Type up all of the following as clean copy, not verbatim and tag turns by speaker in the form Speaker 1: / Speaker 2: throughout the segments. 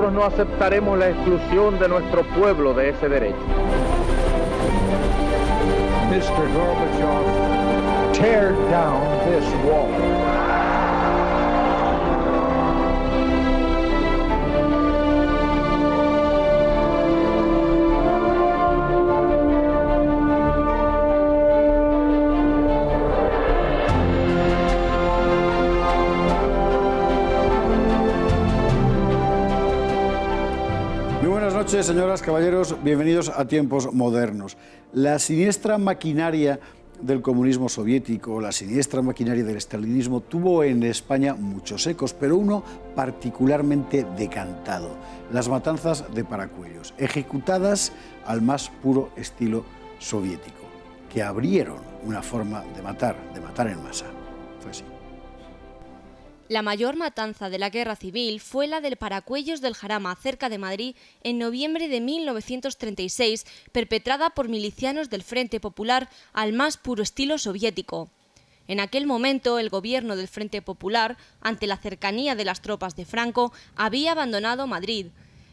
Speaker 1: nosotros no aceptaremos la exclusión de nuestro pueblo de ese derecho.
Speaker 2: Mr. Gorbachev, tear down this wall.
Speaker 3: Buenas noches, señoras, caballeros, bienvenidos a Tiempos Modernos. La siniestra maquinaria del comunismo soviético, la siniestra maquinaria del estalinismo tuvo en España muchos ecos, pero uno particularmente decantado: las matanzas de Paracuellos, ejecutadas al más puro estilo soviético, que abrieron una forma de matar en masa. Fue así.
Speaker 4: La mayor matanza de la Guerra Civil fue la del Paracuellos del Jarama, cerca de Madrid, en noviembre de 1936, perpetrada por milicianos del Frente Popular al más puro estilo soviético. En aquel momento, el gobierno del Frente Popular, ante la cercanía de las tropas de Franco, había abandonado Madrid.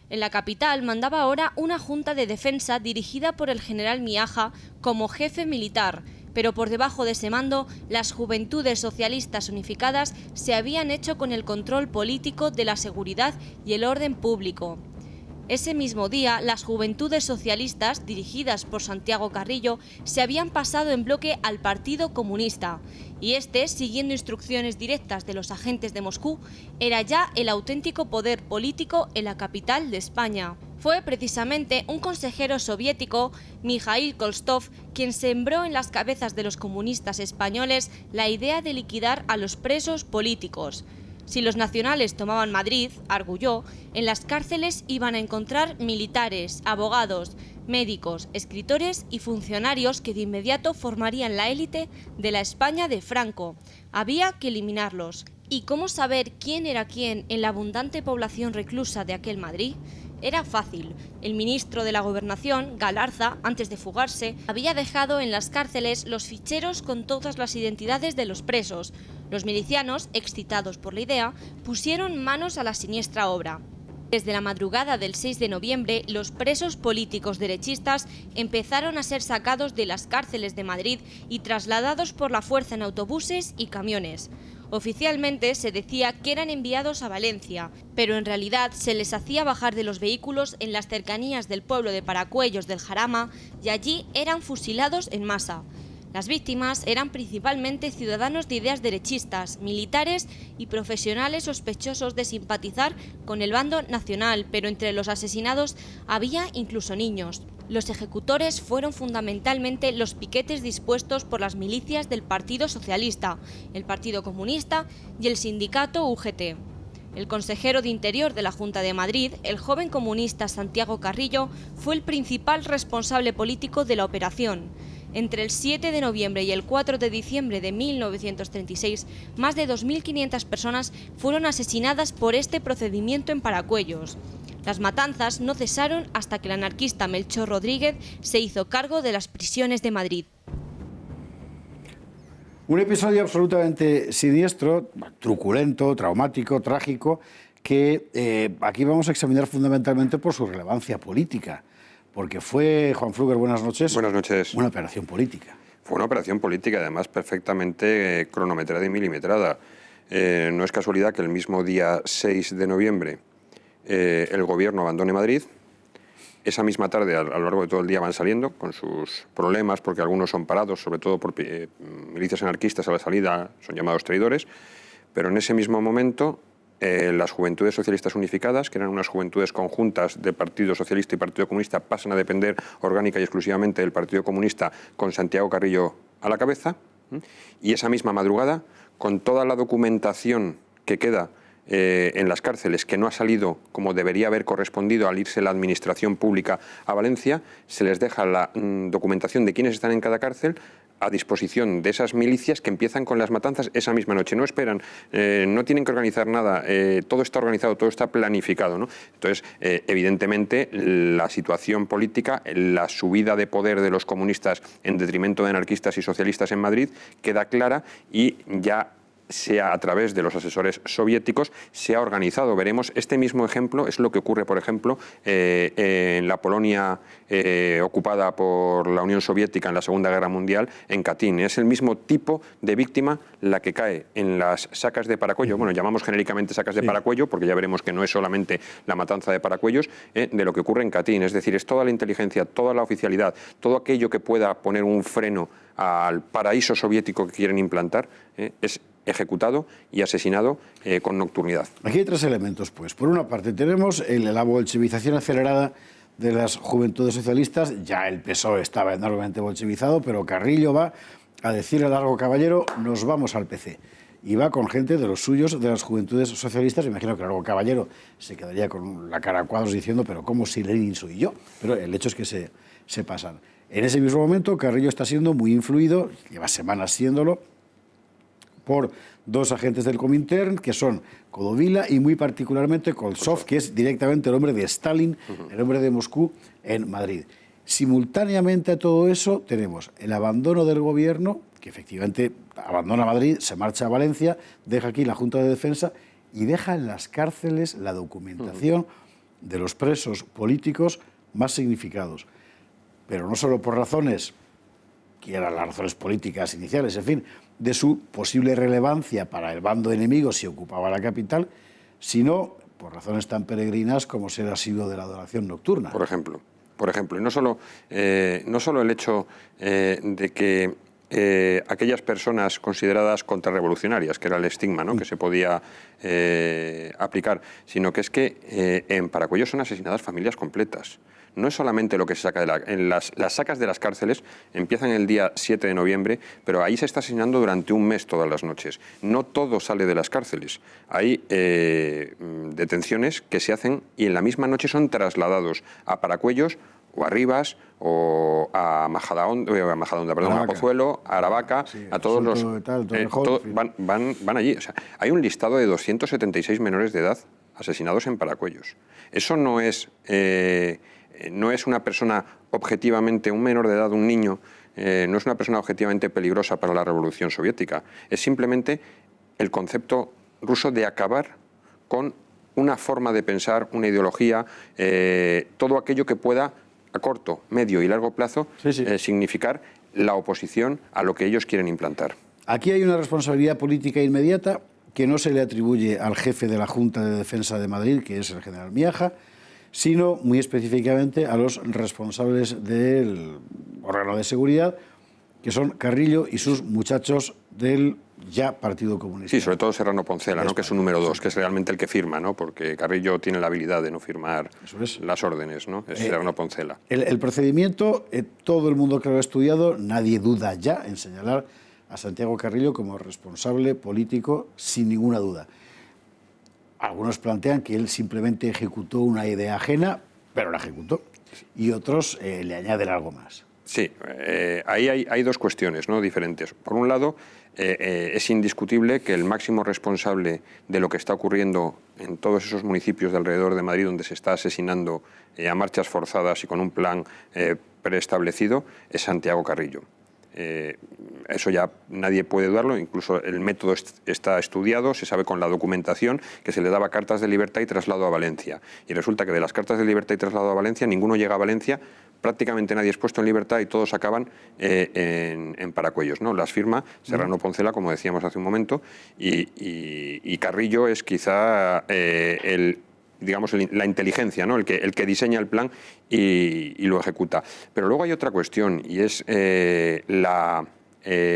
Speaker 4: En la capital mandaba ahora una junta de defensa dirigida por el general Miaja como jefe militar, pero por debajo de ese mando, las Juventudes Socialistas Unificadas se habían hecho con el control político de la seguridad y el orden público. Ese mismo día, las Juventudes Socialistas, dirigidas por Santiago Carrillo, se habían pasado en bloque al Partido Comunista, y este, siguiendo instrucciones directas de los agentes de Moscú, era ya el auténtico poder político en la capital de España. Fue precisamente un consejero soviético, Mikhail Kholstov, quien sembró en las cabezas de los comunistas españoles la idea de liquidar a los presos políticos. Si los nacionales tomaban Madrid, arguyó, en las cárceles iban a encontrar militares, abogados, médicos, escritores y funcionarios que de inmediato formarían la élite de la España de Franco. Había que eliminarlos. ¿Y cómo saber quién era quién en la abundante población reclusa de aquel Madrid? Era fácil. El ministro de la Gobernación, Galarza, antes de fugarse, había dejado en las cárceles los ficheros con todas las identidades de los presos. Los milicianos, excitados por la idea, pusieron manos a la siniestra obra. Desde la madrugada del 6 de noviembre, los presos políticos derechistas empezaron a ser sacados de las cárceles de Madrid y trasladados por la fuerza en autobuses y camiones. Oficialmente se decía que eran enviados a Valencia, pero en realidad se les hacía bajar de los vehículos en las cercanías del pueblo de Paracuellos del Jarama y allí eran fusilados en masa. Las víctimas eran principalmente ciudadanos de ideas derechistas, militares y profesionales sospechosos de simpatizar con el bando nacional, pero entre los asesinados había incluso niños. Los ejecutores fueron fundamentalmente los piquetes dispuestos por las milicias del Partido Socialista, el Partido Comunista y el sindicato UGT. El consejero de Interior de la Junta de Madrid, el joven comunista Santiago Carrillo, fue el principal responsable político de la operación. Entre el 7 de noviembre y el 4 de diciembre de 1936, más de 2.500 personas fueron asesinadas por este procedimiento en Paracuellos. Las matanzas no cesaron hasta que el anarquista Melchor Rodríguez se hizo cargo de las prisiones de Madrid.
Speaker 3: Un episodio absolutamente siniestro, truculento, traumático, trágico, que aquí vamos a examinar fundamentalmente por su relevancia política, porque fue, Juan Fruger, buenas noches.
Speaker 5: Buenas noches.
Speaker 3: Una operación política.
Speaker 5: Fue una operación política, además perfectamente cronometrada y milimetrada. No es casualidad que el mismo día 6 de noviembre el gobierno abandone Madrid. Esa misma tarde, a lo largo de todo el día, van saliendo con sus problemas, porque algunos son parados, sobre todo por milicias anarquistas a la salida, son llamados traidores, pero en ese mismo momento las Juventudes Socialistas Unificadas, que eran unas juventudes conjuntas de Partido Socialista y Partido Comunista, pasan a depender orgánica y exclusivamente del Partido Comunista, con Santiago Carrillo a la cabeza, y esa misma madrugada, con toda la documentación que queda en las cárceles, que no ha salido como debería haber correspondido al irse la administración pública a Valencia, se les deja la documentación de quiénes están en cada cárcel a disposición de esas milicias que empiezan con las matanzas esa misma noche. No esperan, no tienen que organizar nada, todo está organizado, todo está planificado, ¿no? Entonces, evidentemente, la situación política, la subida de poder de los comunistas en detrimento de anarquistas y socialistas en Madrid queda clara, y ya sea a través de los asesores soviéticos, se ha organizado. Veremos, este mismo ejemplo es lo que ocurre, por ejemplo, en la Polonia ocupada por la Unión Soviética en la Segunda Guerra Mundial, en Katyn. Es el mismo tipo de víctima la que cae en las sacas de Paracuello. Bueno, llamamos genéricamente sacas de Paracuello, porque ya veremos que no es solamente la matanza de Paracuellos, de lo que ocurre en Katyn. Es decir, es toda la inteligencia, toda la oficialidad, todo aquello que pueda poner un freno al paraíso soviético que quieren implantar, es ejecutado y asesinado con nocturnidad.
Speaker 3: Aquí hay tres elementos, pues. Por una parte tenemos la bolchevización acelerada de las juventudes socialistas. Ya el PSOE estaba enormemente bolchevizado, pero Carrillo va a decirle a Largo Caballero, nos vamos al PC. Y va con gente de los suyos, de las juventudes socialistas. Imagino que Largo Caballero se quedaría con la cara a cuadros diciendo, pero ¿cómo si Lenin soy yo? Pero el hecho es que se pasan. En ese mismo momento, Carrillo está siendo muy influido, lleva semanas siéndolo, por dos agentes del Comintern, que son Kodovila y muy particularmente Koltsov, que es directamente el hombre de Stalin, el hombre de Moscú en Madrid. Simultáneamente a todo eso tenemos el abandono del gobierno, que efectivamente abandona Madrid, se marcha a Valencia, deja aquí la Junta de Defensa y deja en las cárceles la documentación de los presos políticos más significados. Pero no solo por razones, que eran las razones políticas iniciales, en fin, de su posible relevancia para el bando enemigo si ocupaba la capital, sino por razones tan peregrinas como ser asiduo de la adoración nocturna.
Speaker 5: Por ejemplo, y no solo el hecho de que aquellas personas consideradas contrarrevolucionarias, que era el estigma, ¿no?, que se podía aplicar, sino que es que en Paracuello son asesinadas familias completas. No es solamente lo que se saca las sacas de las cárceles empiezan el día 7 de noviembre, pero ahí se está asesinando durante un mes todas las noches. No todo sale de las cárceles. Hay detenciones que se hacen y en la misma noche son trasladados a Paracuellos o a Rivas o a Majadahonda, a Pozuelo, a Aravaca,
Speaker 3: sí,
Speaker 5: a todos los... Van allí. O sea, hay un listado de 276 menores de edad asesinados en Paracuellos. Eso no es una persona objetivamente, un menor de edad, un niño, no es una persona objetivamente peligrosa para la Revolución Soviética. Es simplemente el concepto ruso de acabar con una forma de pensar, una ideología, todo aquello que pueda, a corto, medio y largo plazo, significar la oposición a lo que ellos quieren implantar.
Speaker 3: Aquí hay una responsabilidad política inmediata que no se le atribuye al jefe de la Junta de Defensa de Madrid, que es el general Miaja, sino muy específicamente a los responsables del órgano de seguridad, que son Carrillo y sus muchachos del ya Partido Comunista.
Speaker 5: Sí, sobre todo Serrano Poncela, ¿no?, que es su número 2, que es realmente el que firma, ¿no?, porque Carrillo tiene la habilidad de no firmar las órdenes, ¿no? Es Serrano Poncela.
Speaker 3: El procedimiento, todo el mundo que lo ha estudiado, nadie duda ya en señalar a Santiago Carrillo como responsable político sin ninguna duda. Algunos plantean que él simplemente ejecutó una idea ajena, pero la ejecutó, y otros le añaden algo más.
Speaker 5: Sí, ahí hay dos cuestiones, ¿no?, diferentes. Por un lado, es indiscutible que el máximo responsable de lo que está ocurriendo en todos esos municipios de alrededor de Madrid donde se está asesinando a marchas forzadas y con un plan preestablecido es Santiago Carrillo. Eso ya nadie puede dudarlo, incluso el método está estudiado, se sabe con la documentación que se le daba cartas de libertad y traslado a Valencia. Y resulta que de las cartas de libertad y traslado a Valencia, ninguno llega a Valencia, prácticamente nadie es puesto en libertad y todos acaban en Paracuellos, ¿no? Las firma Serrano Poncela, como decíamos hace un momento, y Carrillo es quizá la inteligencia, ¿no?, el que diseña el plan y lo ejecuta. Pero luego hay otra cuestión y es la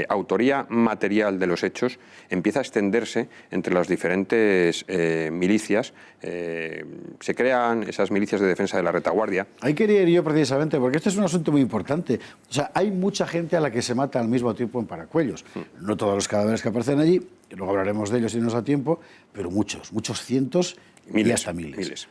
Speaker 5: autoría material de los hechos empieza a extenderse entre las diferentes milicias. Se crean esas milicias de defensa de la retaguardia.
Speaker 3: Ahí quería ir yo precisamente, porque este es un asunto muy importante. O sea, hay mucha gente a la que se mata al mismo tiempo en Paracuellos. No todos los cadáveres que aparecen allí, luego hablaremos de ellos si nos da tiempo, pero muchos cientos y hasta miles.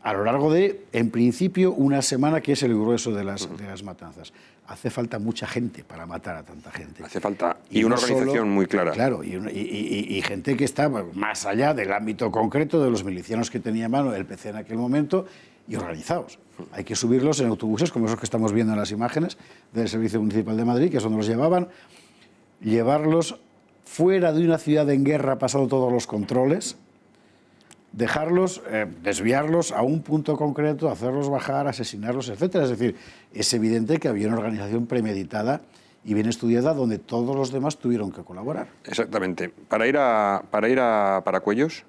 Speaker 3: A lo largo de, en principio, una semana, que es el grueso de las matanzas. Hace falta mucha gente para matar a tanta gente.
Speaker 5: Hace falta, y una organización muy clara.
Speaker 3: Claro, y gente que está más allá del ámbito concreto de los milicianos que tenía a mano el PC en aquel momento y organizados. Hay que subirlos en autobuses, como esos que estamos viendo en las imágenes del Servicio Municipal de Madrid, que es donde los llevaban, llevarlos fuera de una ciudad en guerra pasando todos los controles, dejarlos, desviarlos a un punto concreto, hacerlos bajar, asesinarlos, etcétera. Es decir, es evidente que había una organización premeditada y bien estudiada donde todos los demás tuvieron que colaborar.
Speaker 5: Exactamente. Para ir a Paracuellos,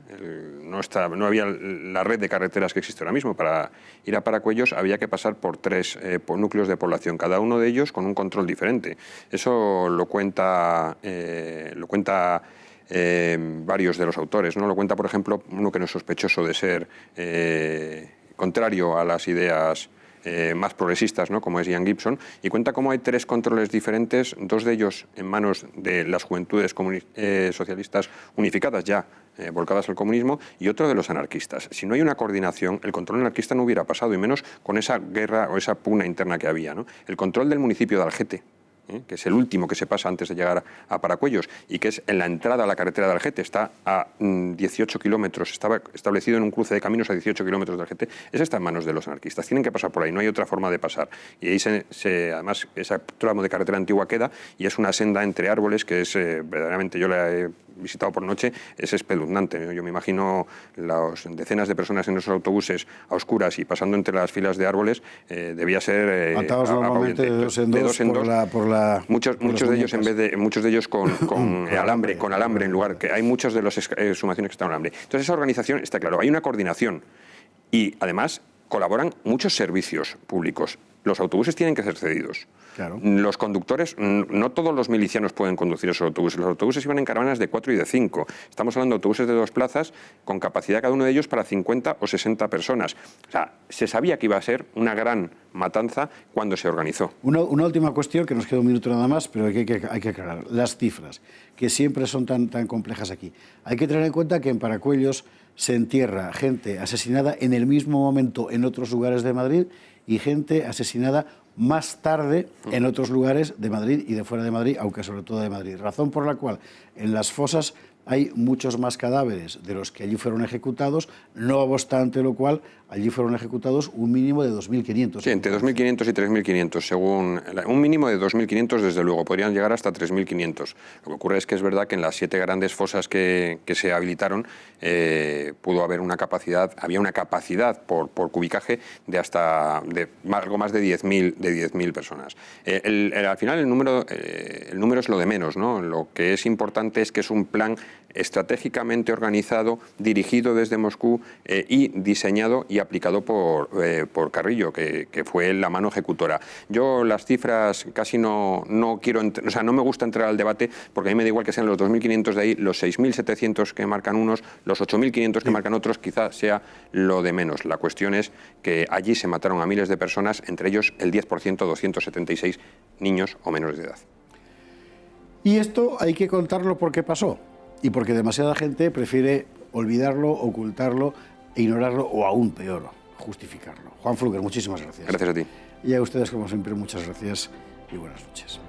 Speaker 5: no había la red de carreteras que existe ahora mismo. Para ir a Paracuellos había que pasar por 3 núcleos de población, cada uno de ellos con un control diferente. Eso lo cuenta varios de los autores, ¿no? Lo cuenta, por ejemplo, uno que no es sospechoso de ser contrario a las ideas más progresistas, ¿no? Como es Ian Gibson, y cuenta cómo hay 3 controles diferentes, 2 de ellos en manos de las juventudes socialistas unificadas ya, volcadas al comunismo, y otro de los anarquistas. Si no hay una coordinación, el control anarquista no hubiera pasado, y menos con esa guerra o esa pugna interna que había, ¿no? El control del municipio de Algete, que es el último que se pasa antes de llegar a Paracuellos y que es en la entrada a la carretera de Algete, está a 18 kilómetros, estaba establecido en un cruce de caminos a 18 kilómetros de Algete, ese está en manos de los anarquistas, tienen que pasar por ahí, no hay otra forma de pasar. Y ahí además ese tramo de carretera antigua queda y es una senda entre árboles que es verdaderamente, yo la he visitado por noche, es espeluznante, ¿no? Yo me imagino las decenas de personas en esos autobuses a oscuras y pasando entre las filas de árboles, debía ser
Speaker 3: matados normalmente de dos en dos por la
Speaker 5: muchos de ellos con alambre en lugar que hay muchas de las exhumaciones que están en alambre. Entonces esa organización está claro, hay una coordinación y además colaboran muchos servicios públicos. Los autobuses tienen que ser cedidos.
Speaker 3: Claro.
Speaker 5: Los conductores, no todos los milicianos pueden conducir esos autobuses. Los autobuses iban en caravanas de 4 y de 5. Estamos hablando de autobuses de 2 plazas con capacidad cada uno de ellos para 50 o 60 personas. O sea, se sabía que iba a ser una gran matanza cuando se organizó.
Speaker 3: Una última cuestión, que nos queda un minuto nada más, pero hay que aclarar. Las cifras, que siempre son tan complejas aquí. Hay que tener en cuenta que en Paracuellos se entierra gente asesinada en el mismo momento en otros lugares de Madrid y gente asesinada más tarde en otros lugares de Madrid y de fuera de Madrid, aunque sobre todo de Madrid. Razón por la cual en las fosas hay muchos más cadáveres de los que allí fueron ejecutados, no obstante lo cual allí fueron ejecutados un mínimo de 2.500.
Speaker 5: Sí, entre 2.500 y 3.500, según un mínimo de 2.500 desde luego, podrían llegar hasta 3.500. Lo que ocurre es que es verdad que en las 7 grandes fosas que se habilitaron pudo haber había una capacidad por cubicaje de hasta algo más de 10.000 personas. Al final el número es lo de menos, ¿no? Lo que es importante es que es un plan estratégicamente organizado, dirigido desde Moscú y diseñado y aplicado por Carrillo, que fue la mano ejecutora. Yo las cifras casi no quiero, no me gusta entrar al debate porque a mí me da igual que sean los 2.500 de ahí, los 6.700 que marcan unos, los 8.500 que marcan otros, quizá sea lo de menos. La cuestión es que allí se mataron a miles de personas, entre ellos el 10%, 276 niños o menores de edad.
Speaker 3: Y esto hay que contarlo porque pasó. Y porque demasiada gente prefiere olvidarlo, ocultarlo, ignorarlo o aún peor, justificarlo. Juan Fluker, muchísimas gracias.
Speaker 5: Gracias a ti.
Speaker 3: Y a ustedes, como siempre, muchas gracias y buenas noches.